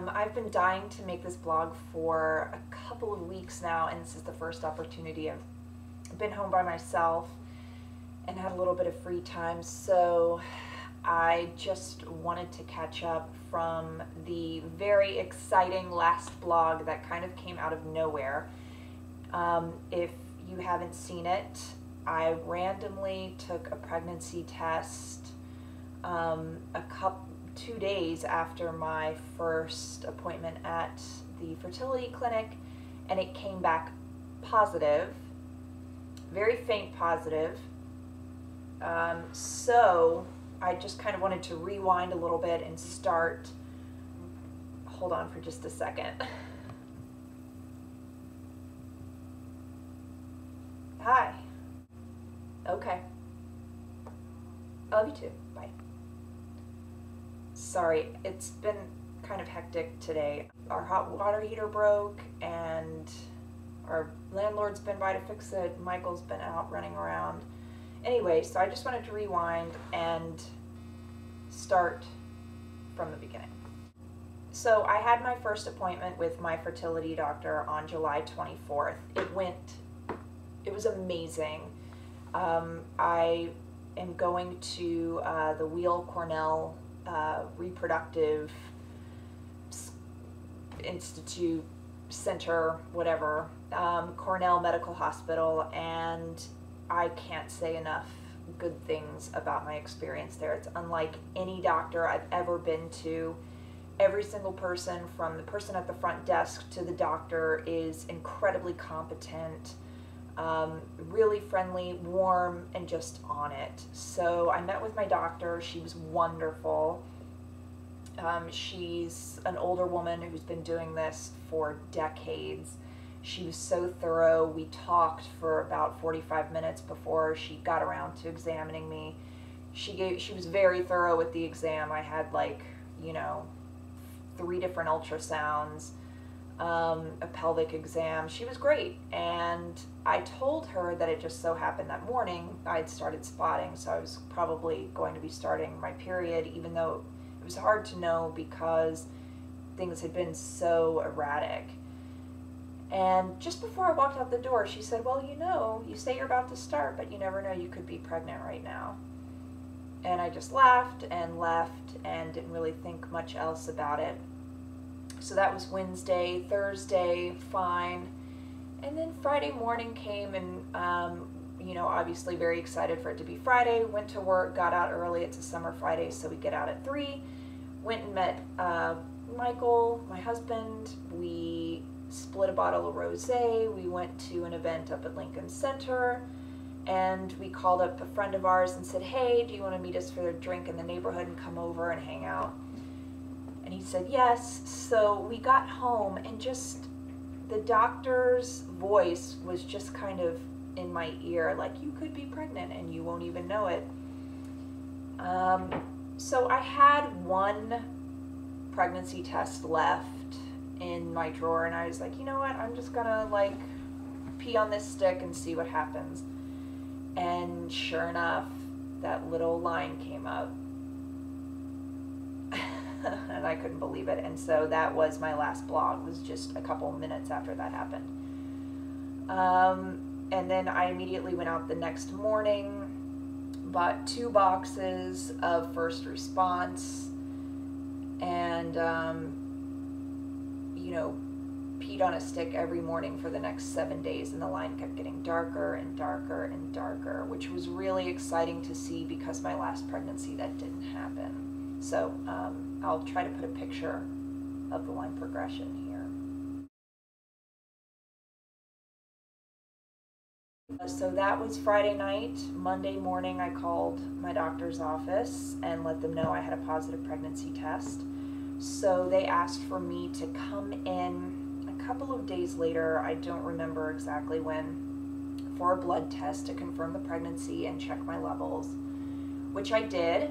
I've been dying to make this blog for a couple of weeks now, and this is the first opportunity. I've been home by myself and had a little bit of free time, so I just wanted to catch up from the very exciting last blog that kind of came out of nowhere. If you haven't seen it, I randomly took a pregnancy test 2 days after my first appointment at the fertility clinic, and it came back positive, very faint positive. So I just kind of wanted to rewind a little bit and start. Hold on for just a second. Hi. Okay. I love you too. Bye. Sorry, it's been kind of hectic today. Our hot water heater broke and our landlord's been by to fix it. Michael's been out running around. Anyway, so I just wanted to rewind and start from the beginning. So I had my first appointment with my fertility doctor on July 24th. It was amazing. I am going to the Weill Cornell Reproductive Institute Center, whatever, Cornell Medical Hospital, and I can't say enough good things about my experience there. It's unlike any doctor I've ever been to. Every single person, from the person at the front desk to the doctor, is incredibly competent, really friendly, warm, and just on it. So I met with my doctor. She was wonderful. She's an older woman who's been doing this for decades. She was so thorough. We talked for about 45 minutes before she got around to examining me. She was very thorough with the exam. I had 3 different ultrasounds, a pelvic exam. She was great. And I told her that it just so happened that morning I'd started spotting, so I was probably going to be starting my period, even though it was hard to know because things had been so erratic. And just before I walked out the door, she said, well, you say you're about to start, but you never know, you could be pregnant right now. And I just laughed and left and didn't really think much else about it. So that was Wednesday. Thursday, fine. And then Friday morning came, and obviously very excited for it to be Friday. Went to work, got out early. It's a summer Friday, so we get out at 3. Went and met Michael, my husband. We split a bottle of rosé. We went to an event up at Lincoln Center, and we called up a friend of ours and said, hey, do you want to meet us for a drink in the neighborhood and come over and hang out? And he said yes. So we got home, and just the doctor's voice was just kind of in my ear, like, you could be pregnant and you won't even know it. So I had one pregnancy test left in my drawer, and I was like, you know what, I'm just gonna pee on this stick and see what happens. And sure enough, that little line came up. And I couldn't believe it. And so that was my last blog, was just a couple minutes after that happened. And then I immediately went out the next morning, bought 2 boxes of first response, and peed on a stick every morning for the next 7 days, and the line kept getting darker and darker and darker, which was really exciting to see because my last pregnancy that didn't happen. So I'll try to put a picture of the line progression here. So that was Friday night. Monday morning I called my doctor's office and let them know I had a positive pregnancy test. So they asked for me to come in a couple of days later, I don't remember exactly when, for a blood test to confirm the pregnancy and check my levels, which I did.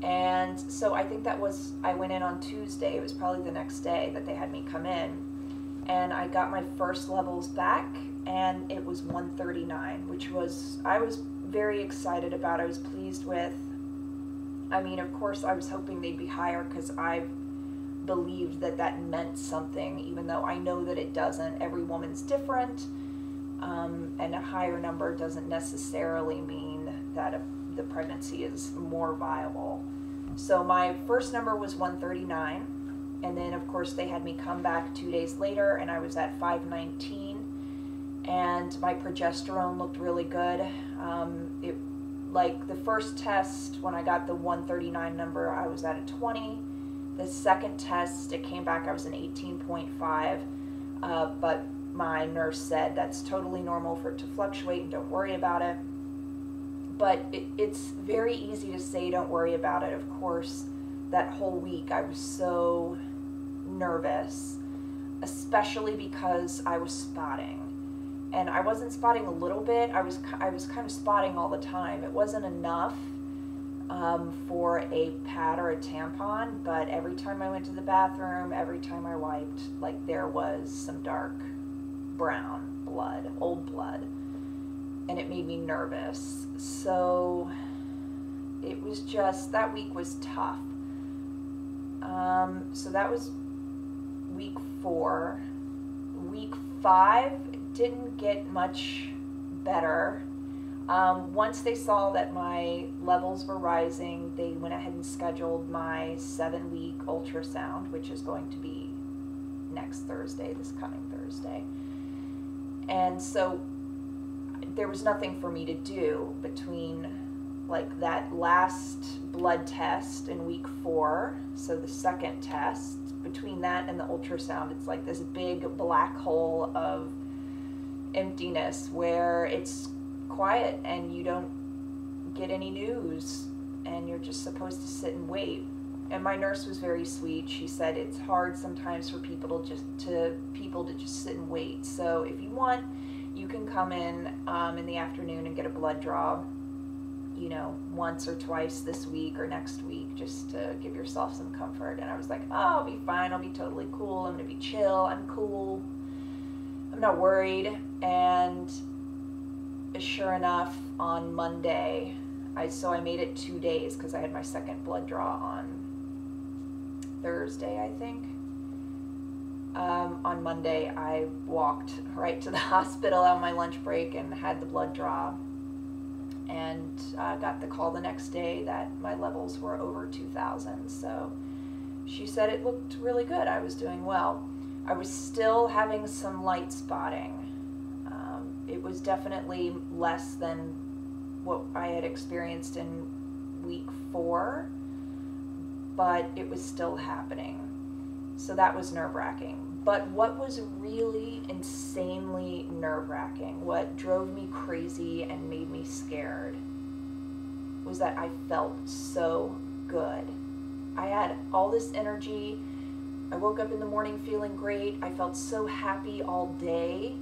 And so I think I went in on Tuesday. It was probably the next day that they had me come in, and I got my first levels back, and it was 139, which I was very excited about. I was pleased with. I mean, of course, I was hoping they'd be higher because I've believed that that meant something, even though I know that it doesn't. Every woman's different, and a higher number doesn't necessarily mean that the pregnancy is more viable. So my first number was 139, and then of course they had me come back 2 days later, and I was at 519, and my progesterone looked really good. Like the first test, when I got the 139 number, I was at a 20. The second test, it came back, I was an 18.5, but my nurse said that's totally normal for it to fluctuate and don't worry about it. But it's very easy to say don't worry about it. Of course, that whole week I was so nervous, especially because I was spotting. And I wasn't spotting a little bit, I was kind of spotting all the time. It wasn't enough for a pad or a tampon, but every time I went to the bathroom, every time I wiped, like there was some dark brown blood, old blood, and it made me nervous. So it was just, that week was tough. So that was week 4. Week 5 didn't get much better. Once they saw that my levels were rising, they went ahead and scheduled my 7-week ultrasound, which is going to be next Thursday, this coming Thursday. And so there was nothing for me to do between like that last blood test in week 4, so the second test, between that and the ultrasound, it's like this big black hole of emptiness where it's quiet and you don't get any news and you're just supposed to sit and wait. And my nurse was very sweet. She said it's hard sometimes for people to just sit and wait. So if you want, you can come in the afternoon and get a blood draw, you know, once or twice this week or next week, just to give yourself some comfort. And I was like, oh, I'll be fine. I'll be totally cool. I'm gonna be chill. I'm cool. I'm not worried. And sure enough, on Monday, I made it 2 days because I had my second blood draw on Thursday, I think. On Monday, I walked right to the hospital on my lunch break and had the blood draw, and got the call the next day that my levels were over 2,000. So she said it looked really good. I was doing well. I was still having some light spotting. It was definitely less than what I had experienced in week 4, but it was still happening. So that was nerve-wracking. But what was really insanely nerve-wracking, what drove me crazy and made me scared, was that I felt so good. I had all this energy. I woke up in the morning feeling great. I felt so happy all day.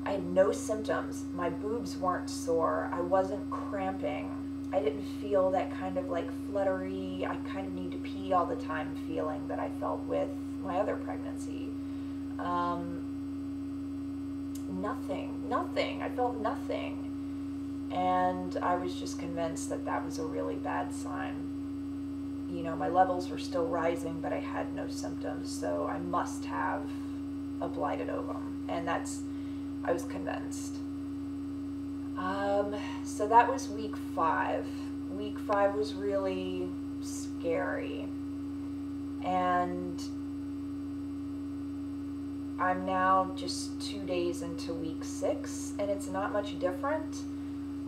I had no symptoms. My boobs weren't sore. I wasn't cramping. I didn't feel that kind of like fluttery, I kind of need to pee all the time feeling that I felt with my other pregnancy. Nothing. I felt nothing. And I was just convinced that that was a really bad sign. You know, my levels were still rising, but I had no symptoms, so I must have a blighted ovum. And I was convinced. So that was week 5. Week 5 was really scary. And I'm now just 2 days into week 6, and it's not much different.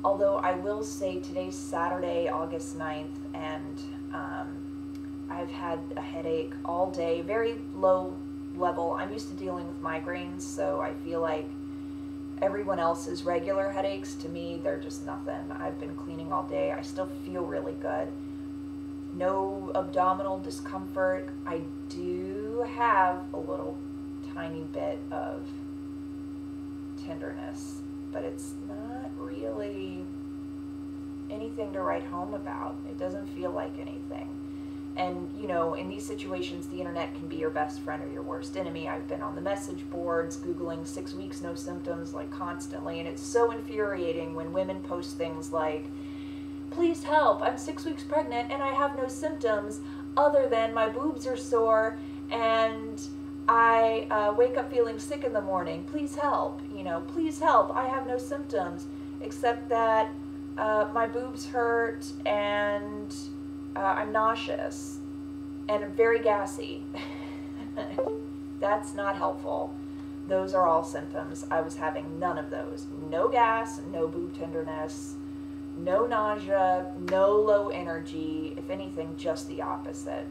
Although I will say today's Saturday, August 9th, and I've had a headache all day, very low level. I'm used to dealing with migraines, so I feel like everyone else's regular headaches, to me, they're just nothing. I've been cleaning all day. I still feel really good. No abdominal discomfort. I do have a little tiny bit of tenderness, but it's not really anything to write home about. It doesn't feel like anything. And, you know, in these situations, the internet can be your best friend or your worst enemy. I've been on the message boards Googling 6 weeks, no symptoms, like constantly. And it's so infuriating when women post things like, please help, I'm 6 weeks pregnant and I have no symptoms. other than my boobs are sore and I wake up feeling sick in the morning. Please help, please help. I have no symptoms except that my boobs hurt and I'm nauseous and I'm very gassy. That's not helpful. Those are all symptoms. I was having none of those. No gas, no boob tenderness, no nausea, no low energy. If anything, just the opposite.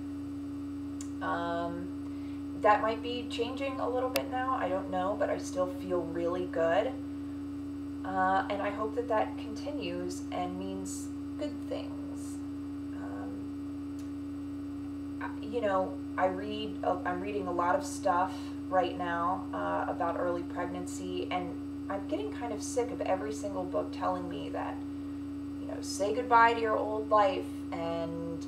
That might be changing a little bit now. I don't know, but I still feel really good. And I hope that that continues and means good things. I'm reading a lot of stuff right now about early pregnancy, and I'm getting kind of sick of every single book telling me that, say goodbye to your old life and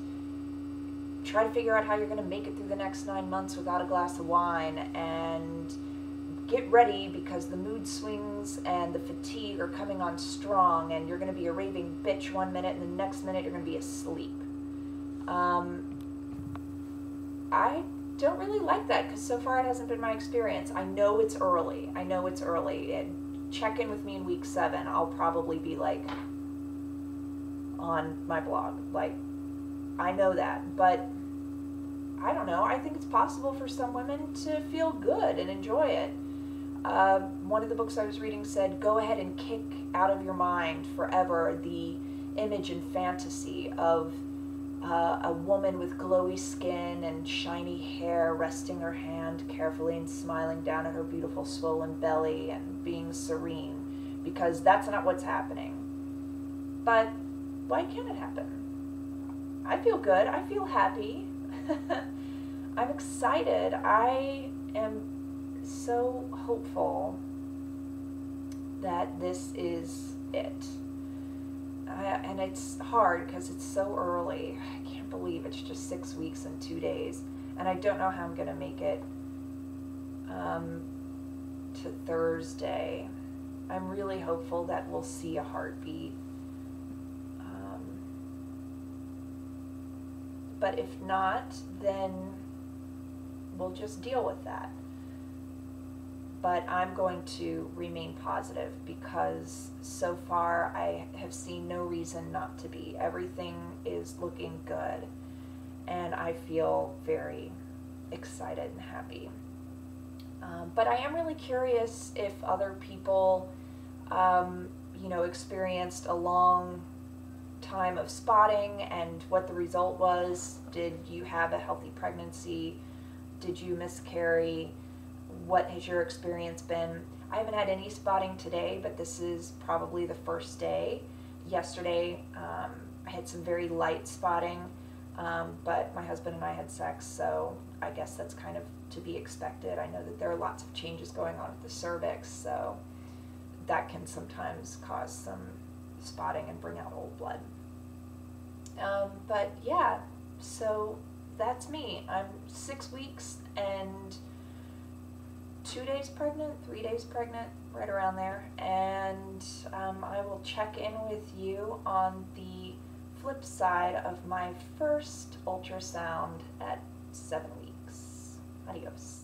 try to figure out how you're going to make it through the next 9 months without a glass of wine, and get ready because the mood swings and the fatigue are coming on strong, and you're going to be a raving bitch one minute and the next minute you're going to be asleep. I don't really like that because so far it hasn't been my experience. I know it's early. And check in with me in week 7. I'll probably be like on my blog. Like, I know that, but I don't know. I think it's possible for some women to feel good and enjoy it. One of the books I was reading said, go ahead and kick out of your mind forever the image and fantasy of a woman with glowy skin and shiny hair resting her hand carefully and smiling down at her beautiful swollen belly and being serene, because that's not what's happening. But why can't it happen? I feel good. I feel happy. I'm excited. I am so hopeful that this is it. And it's hard because it's so early. I can't believe it's just 6 weeks and 2 days. And I don't know how I'm going to make it to Thursday. I'm really hopeful that we'll see a heartbeat. But if not, then we'll just deal with that. But I'm going to remain positive because so far I have seen no reason not to be. Everything is looking good, and I feel very excited and happy. But I am really curious if other people, experienced a long time of spotting and what the result was. Did you have a healthy pregnancy? Did you miscarry? What has your experience been? I haven't had any spotting today, but this is probably the first day. Yesterday, I had some very light spotting, but my husband and I had sex, so I guess that's kind of to be expected. I know that there are lots of changes going on with the cervix, so that can sometimes cause some spotting and bring out old blood. But yeah, so that's me. I'm 6 weeks and 2 days pregnant, 3 days pregnant, right around there. And I will check in with you on the flip side of my first ultrasound at 7 weeks. Adios.